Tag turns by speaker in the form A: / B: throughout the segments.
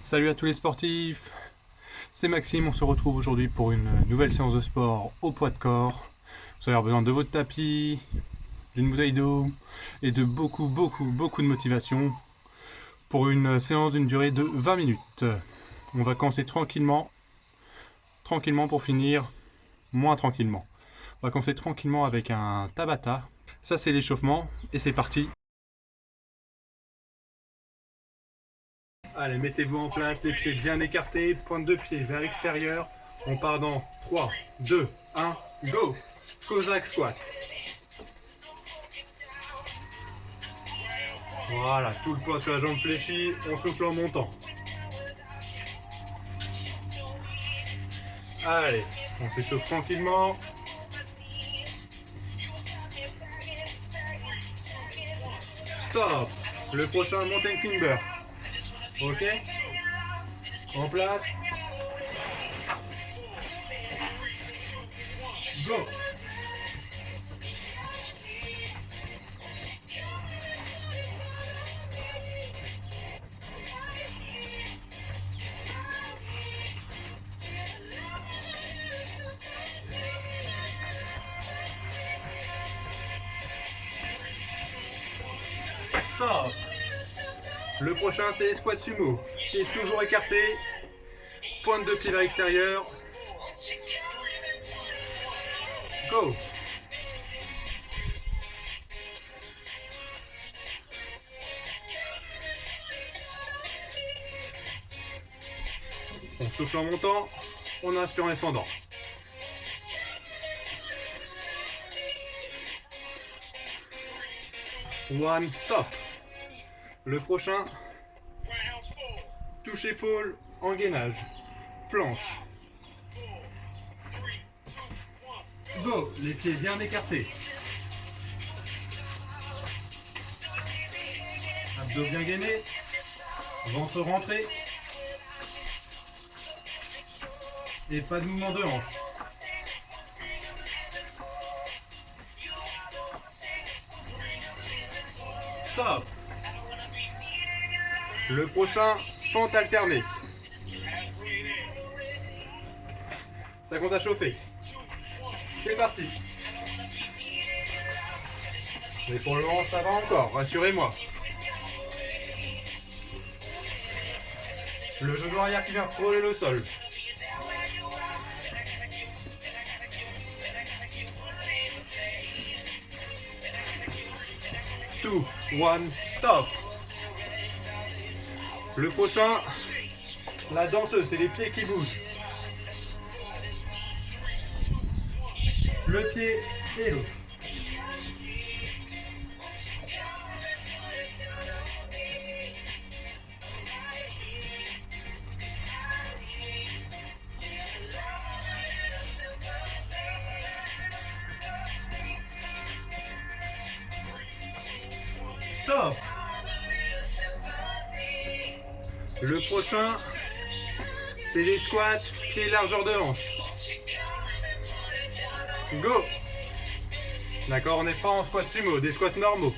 A: Salut à tous les sportifs, c'est Maxime, on se retrouve aujourd'hui pour une nouvelle séance de sport au poids de corps. Vous allez avoir besoin de votre tapis, d'une bouteille d'eau et de beaucoup de motivation pour une séance d'une durée de 20 minutes. On va commencer tranquillement pour finir moins tranquillement. On va commencer tranquillement avec un Tabata. Ça c'est l'échauffement et c'est parti. Allez, mettez-vous en place, les pieds bien écartés, pointe de pied vers l'extérieur. On part dans 3, 2, 1, go! Cossack squat. Voilà, tout le poids sur la jambe fléchie, on souffle en montant. Allez, on s'échauffe tranquillement. Stop! Le prochain, mountain climber. Ok? En place. Go! Stop! Le prochain, c'est les squats sumo. Pieds toujours écartés. Pointe de pied vers l'extérieur. Go! On souffle en montant, on inspire en descendant. One, stop. Le prochain, touche épaule en gainage. Planche. Go, les pieds bien écartés. Abdos bien gainés. Ventre rentré. Et pas de mouvement de hanche. Stop. Le prochain, fente alternée. Ça compte à chauffer. C'est parti. Mais pour le moment, ça va encore, rassurez-moi. Le genou arrière qui vient frôler le sol. 2, 1, stop. Le prochain, la danseuse, c'est les pieds qui bougent. Le pied et l'autre. Stop. Le prochain, c'est les squats, pieds largeur de hanche. Go. D'accord, on n'est pas en squat sumo, des squats normaux.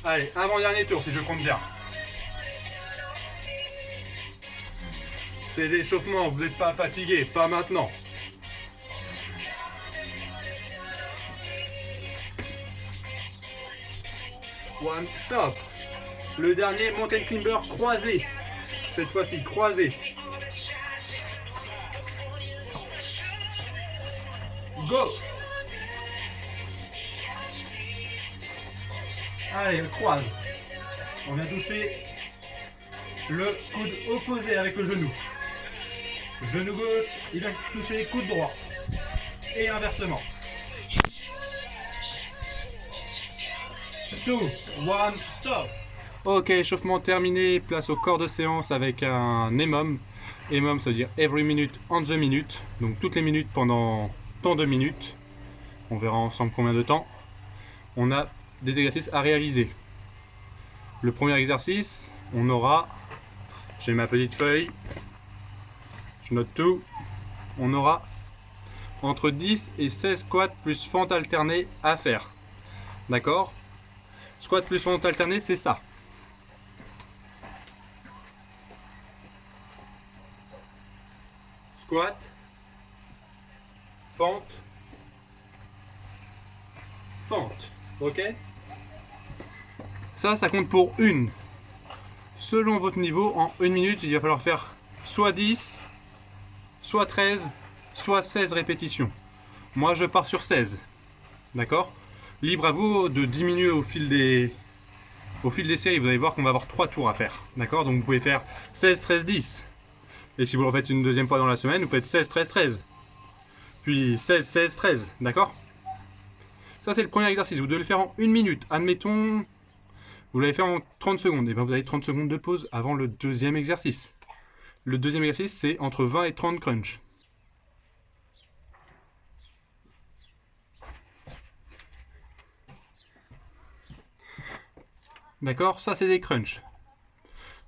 A: Allez, avant-dernier tour si je compte bien. C'est l'échauffement, vous n'êtes pas fatigué, pas maintenant. One, stop. Le dernier, mountain climber croisé. Cette fois-ci, croisé. Go. Allez, on croise. On vient toucher le coude opposé avec le genou. Genou gauche, il vient toucher coude droit. Et inversement. 2, 1, stop. Ok, échauffement terminé, place au corps de séance avec un EMOM. EMOM, ça veut dire every minute on the minute. Donc toutes les minutes pendant tant de minutes. On verra ensemble combien de temps. On a des exercices à réaliser. Le premier exercice, on aura, j'ai ma petite feuille, je note tout, on aura entre 10 et 16 squats plus fente alternée à faire. D'accord? Squat plus fente alternée, c'est ça. squat, fente, fente. Ok? Ça compte pour une. Selon votre niveau, en 1 minute, il va falloir faire soit 10, soit 13, soit 16 répétitions. Moi, je pars sur 16. D'accord? Libre à vous de diminuer au fil des séries. Vous allez voir qu'on va avoir 3 tours à faire. D'accord? Donc vous pouvez faire 16, 13, 10. Et si vous le refaites une deuxième fois dans la semaine, vous faites 16, 13, 13. Puis 16, 16, 13. D'accord? Ça, c'est le premier exercice. Vous devez le faire en 1 minute. Admettons, vous l'avez fait en 30 secondes. Et bien vous avez 30 secondes de pause avant le deuxième exercice. Le deuxième exercice, c'est entre 20 et 30 crunch. D'accord? Ça, c'est des crunchs.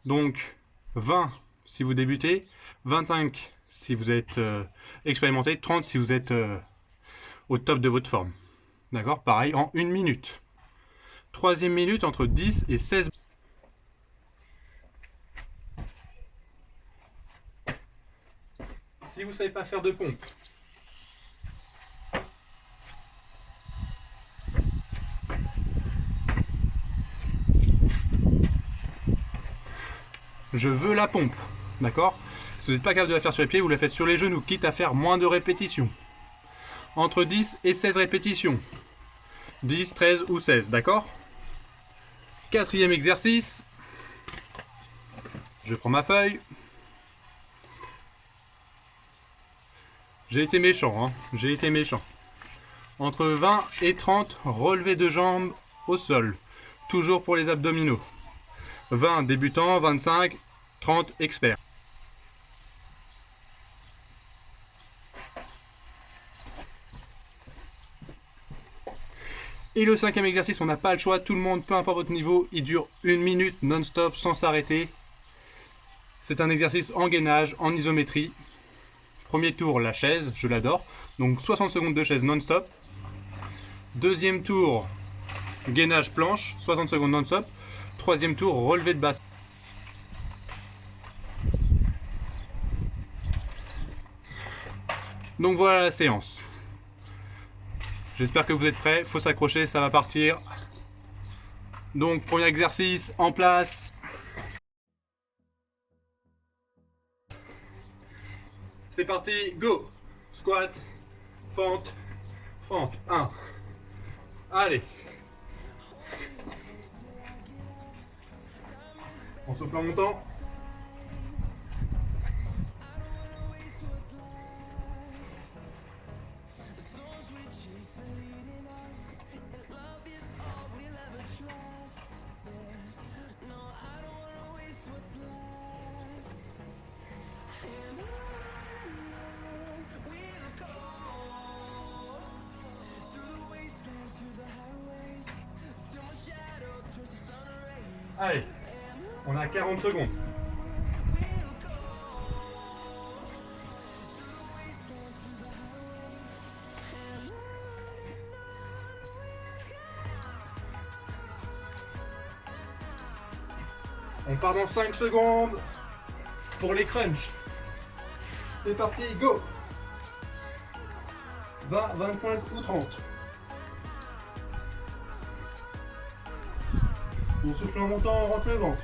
A: Donc, 20 si vous débutez, 25 si vous êtes expérimenté, 30 si vous êtes au top de votre forme. D'accord? Pareil, en 1 minute. Troisième minute, entre 10 et 16. Si vous ne savez pas faire de pompe, je veux la pompe, d'accord? Si vous n'êtes pas capable de la faire sur les pieds, vous la faites sur les genoux, quitte à faire moins de répétitions. Entre 10 et 16 répétitions. 10, 13 ou 16, d'accord? Quatrième exercice. Je prends ma feuille. J'ai été méchant, hein? J'ai été méchant. Entre 20 et 30 relevés de jambes au sol. Toujours pour les abdominaux. 20 débutants, 25, 30 experts. Et le cinquième exercice, on n'a pas le choix, tout le monde, peu importe votre niveau, il dure 1 minute non-stop sans s'arrêter. C'est un exercice en gainage, en isométrie. Premier tour, la chaise, je l'adore. Donc 60 secondes de chaise non-stop. Deuxième tour, gainage planche, 60 secondes non-stop. Troisième tour, relevé de bassin. Donc voilà la séance. J'espère que vous êtes prêts. Faut s'accrocher, ça va partir. Donc premier exercice en place. C'est parti, go. Squat, fente, fente. 1. Allez. On souffle en montant. Allez, on a 40 secondes. On part dans 5 secondes pour les crunchs. C'est parti, go. 20, 25 ou 30. On souffle en montant, on rentre le ventre.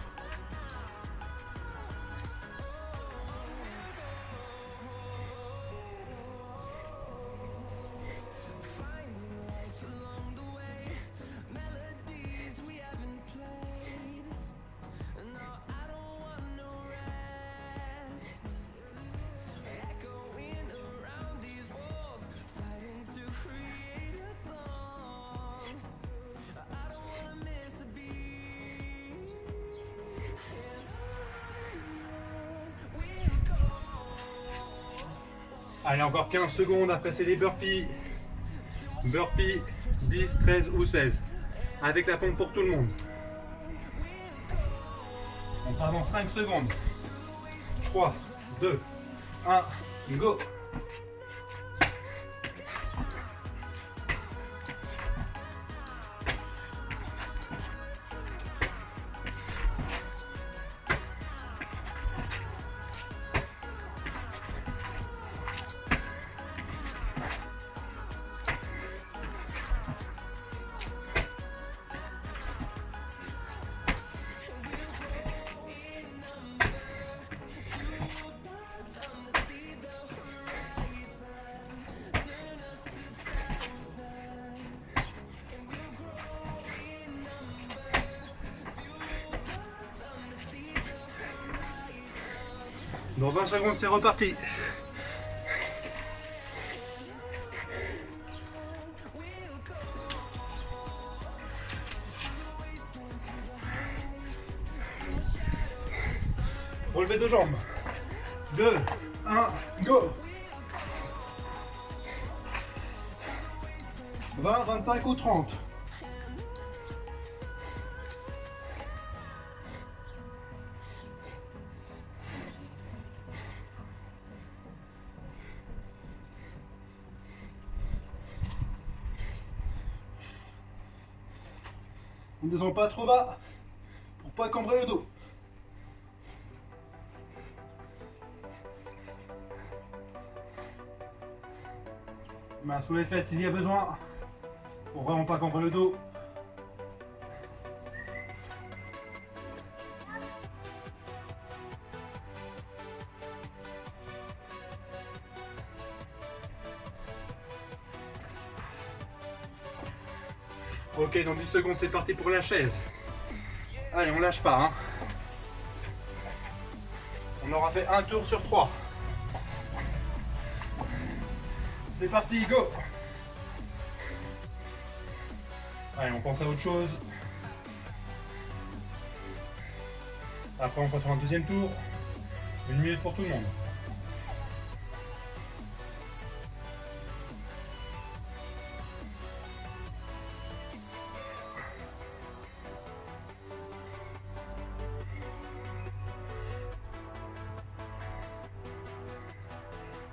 A: Allez, encore 15 secondes, après c'est les burpees. Burpees 10, 13 ou 16. Avec la pompe pour tout le monde. On part dans 5 secondes. 3, 2, 1, go. Dans 20 secondes, c'est reparti. Relevez deux jambes. 2, 1, go. 20, 25 ou 30. On ne descend pas trop bas pour pas cambrer le dos. Main sous les fesses s'il y a besoin, pour vraiment pas cambrer le dos. Ok, dans 10 secondes, c'est parti pour la chaise. Allez, on lâche pas. Hein. On aura fait un tour sur 3. C'est parti, go! Allez, on pense à autre chose. Après, on passe sur un deuxième tour. 1 minute pour tout le monde.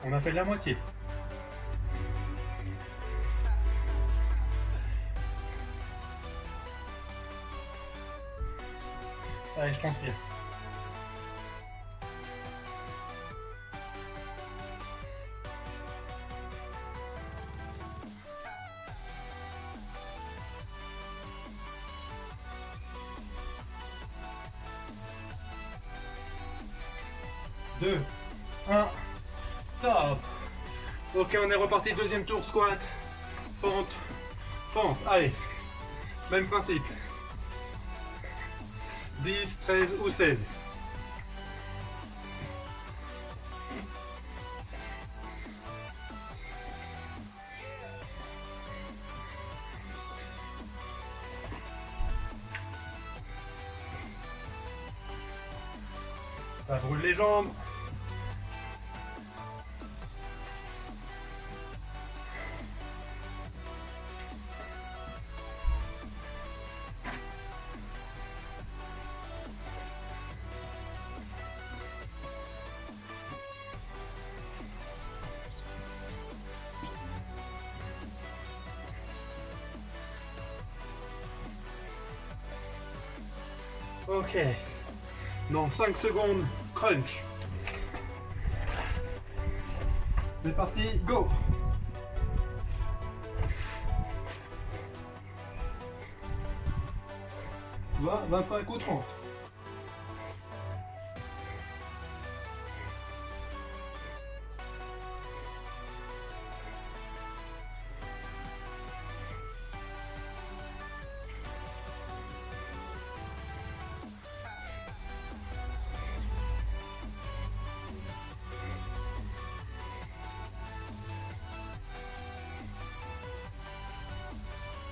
A: On a fait de la moitié. Allez, je transpire. Deux, un, top. Ok, on est reparti, deuxième tour, squat, fente, fente. Allez, même principe. 10, 13 ou 16. Ça brûle les jambes. Ok, dans 5 secondes, crunch. C'est parti, go. Va, 25 ou 30.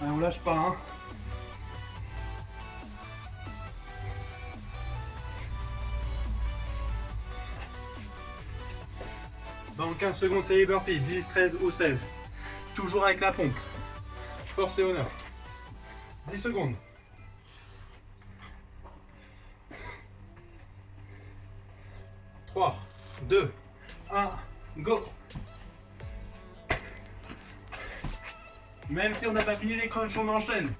A: Allez, on lâche pas, hein. Dans 15 secondes, c'est les burpees. 10, 13 ou 16. Toujours avec la pompe. Force et honneur. 10 secondes. Trois, 2, 1, go. Même si on n'a pas fini les crunchs, on enchaîne.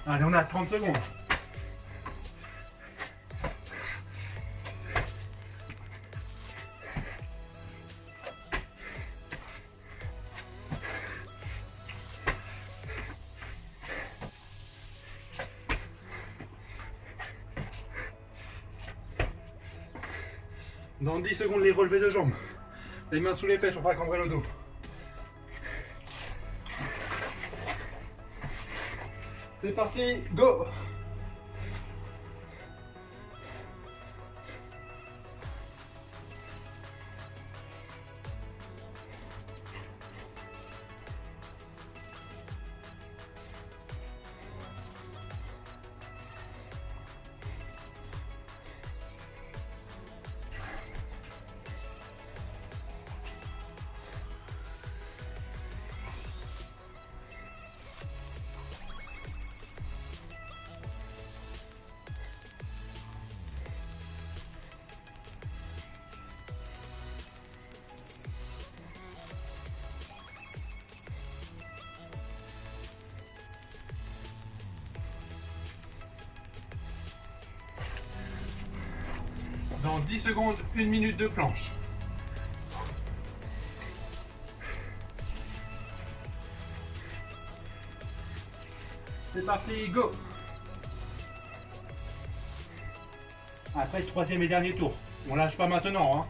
A: Allez, on a 30 secondes. Dans 10 secondes, les relevés de jambes. Les mains sous les fesses pour pas cambrer le dos. C'est parti, go! Dans 10 secondes, 1 minute de planche. C'est parti, go! Après, le troisième et dernier tour. On lâche pas maintenant, hein.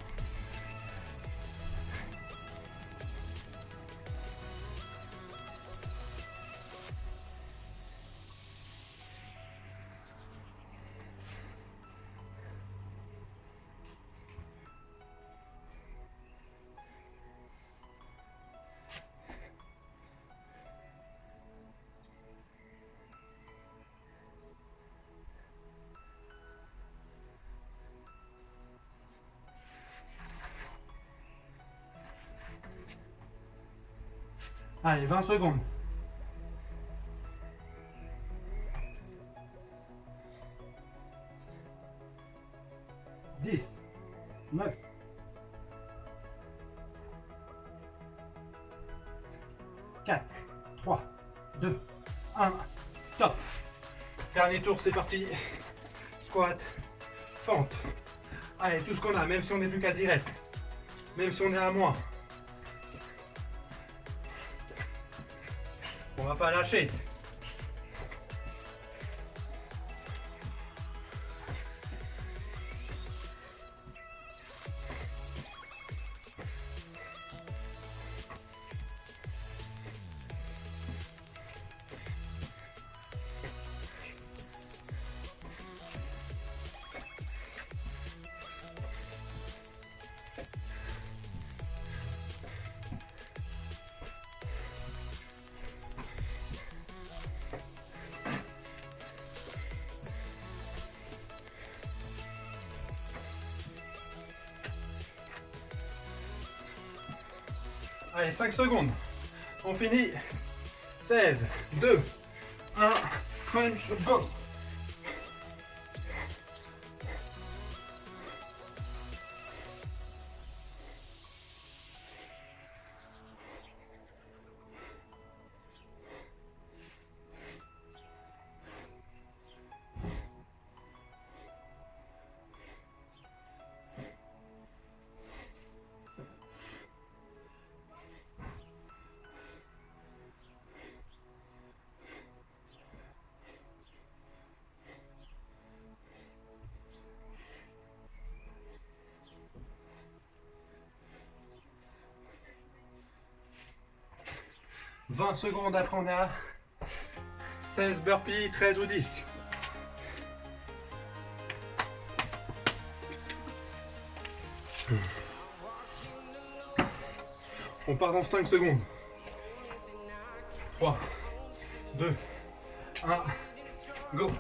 A: Allez, 20 secondes. Dix, 9, 4, 3, 2, 1, top. Dernier tour, c'est parti. Squat, fente. Allez, tout ce qu'on a, même si on n'est plus qu'à 10 reps. Même si on est à moins. On va pas lâcher. Allez, 5 secondes. On finit. 16, 2, 1, crunch, go. « 20 secondes, après on est à 16 burpees, 13 ou 10. On part dans 5 secondes. 3, 2, 1, go.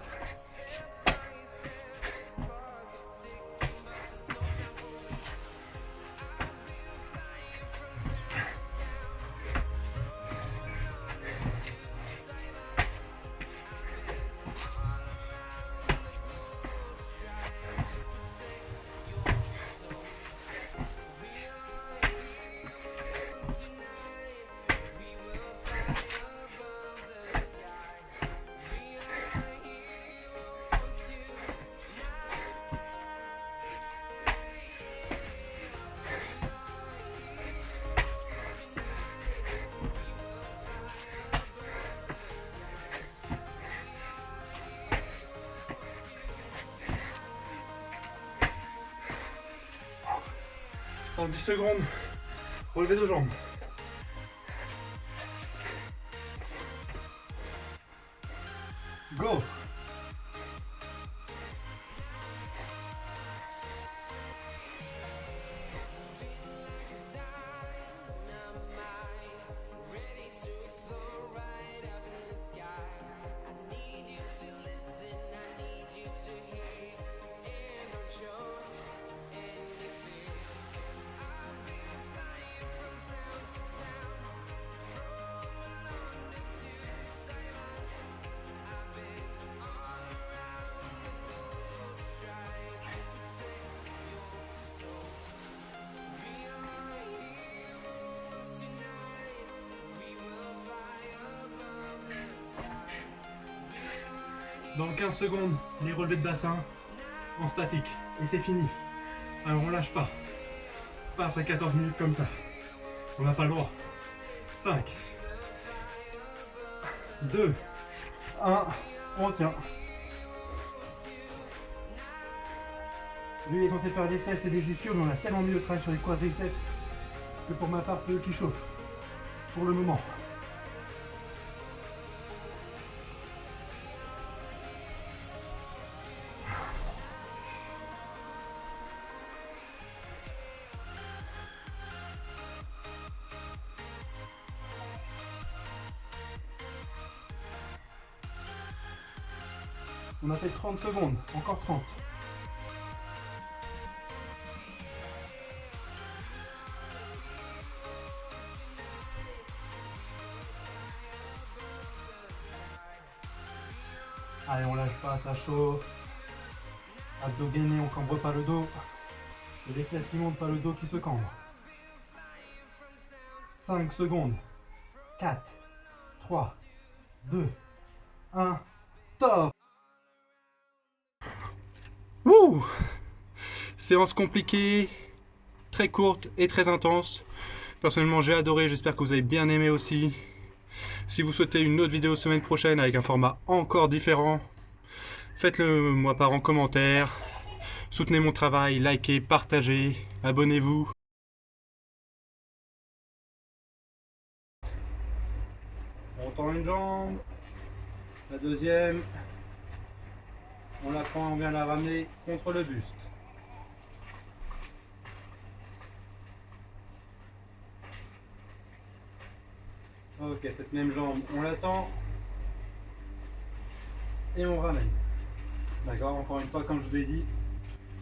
A: En 10 secondes, relevez deux jambes. Go! Dans 15 secondes, les relevés de bassin en statique. Et c'est fini. Alors on lâche pas. Pas après 14 minutes comme ça. On n'a pas le droit. 5, 2, 1, on tient. Lui il est censé faire des fesses et des ischios, mais on a tellement mis le travail sur les quadriceps que pour ma part c'est eux qui chauffent. Pour le moment. On a fait 30 secondes, encore 30. Allez, on lâche pas, ça chauffe. Abdos gainés, on cambre pas le dos. Et les fesses qui montent, pas le dos qui se cambre. 5 secondes. 4, 3, 2, 1, top! Wouh! Séance compliquée, très courte et très intense. Personnellement, j'ai adoré, j'espère que vous avez bien aimé aussi. Si vous souhaitez une autre vidéo semaine prochaine avec un format encore différent, faites-le moi part en commentaire. Soutenez mon travail, likez, partagez, abonnez-vous. On tend une jambe, la deuxième, on la prend, on vient la ramener contre le buste. Ok, cette même jambe, on la tend et on ramène. D'accord, encore une fois, comme je vous ai dit,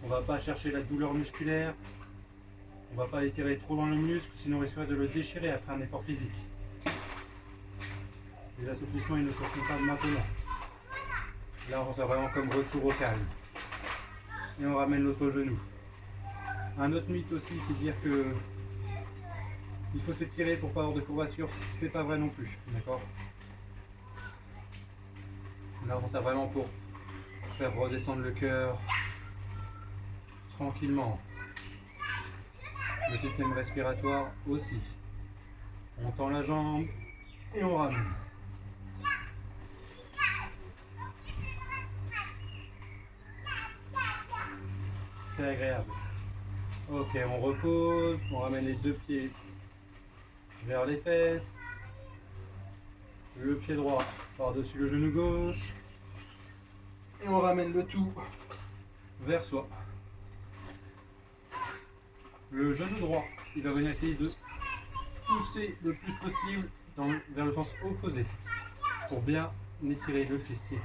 A: on ne va pas chercher la douleur musculaire, on ne va pas étirer trop dans le muscle, sinon on risquerait de le déchirer après un effort physique. Les assouplissements, ils ne se font pas maintenant. Là, on sent vraiment comme retour au calme. Et on ramène l'autre genou. Un autre mythe aussi, c'est dire que il faut s'étirer pour pas avoir de courbature. C'est pas vrai non plus, d'accord? Là, on sert vraiment pour faire redescendre le cœur tranquillement. Le système respiratoire aussi. On tend la jambe et on ramène. C'est agréable. Ok, on repose, on ramène les deux pieds vers les fesses. Le pied droit par-dessus le genou gauche. Et on ramène le tout vers soi. Le genou droit, il va venir essayer de pousser le plus possible vers le sens opposé pour bien étirer le fessier.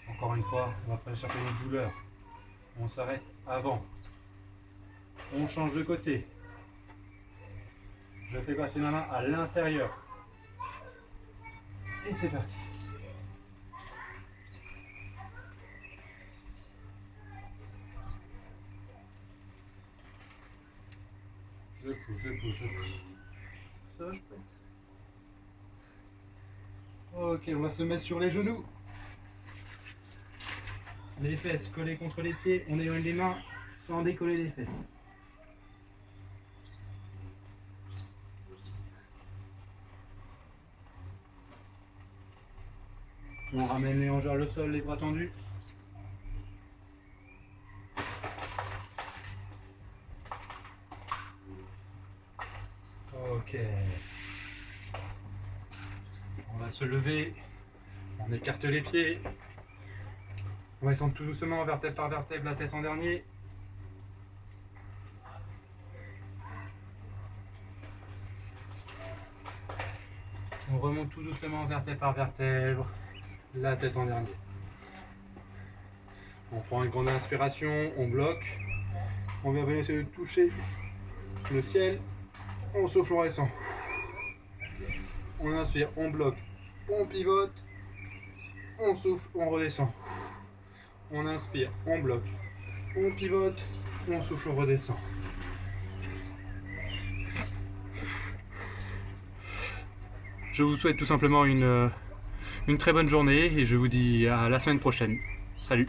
A: Encore une fois, on va pas chercher une douleur. On s'arrête avant. On change de côté. Je fais passer ma main à l'intérieur. Et c'est parti. Je pousse. Ça va, je pète. Ok, on va se mettre sur les genoux. Les fesses collées contre les pieds. On éloigne les mains sans décoller les fesses. On ramène les hanches vers le sol, les bras tendus. va se lever, on écarte les pieds, on va descendre tout doucement vertèbre par vertèbre, la tête en dernier. On remonte tout doucement vertèbre par vertèbre, la tête en dernier. On prend une grande inspiration, on bloque, on va venir essayer de toucher le ciel, on souffle, on redescend. On inspire, on bloque, on pivote, on souffle, on redescend. On inspire, on bloque, on pivote, on souffle, on redescend. Je vous souhaite tout simplement une très bonne journée et je vous dis à la semaine prochaine. Salut!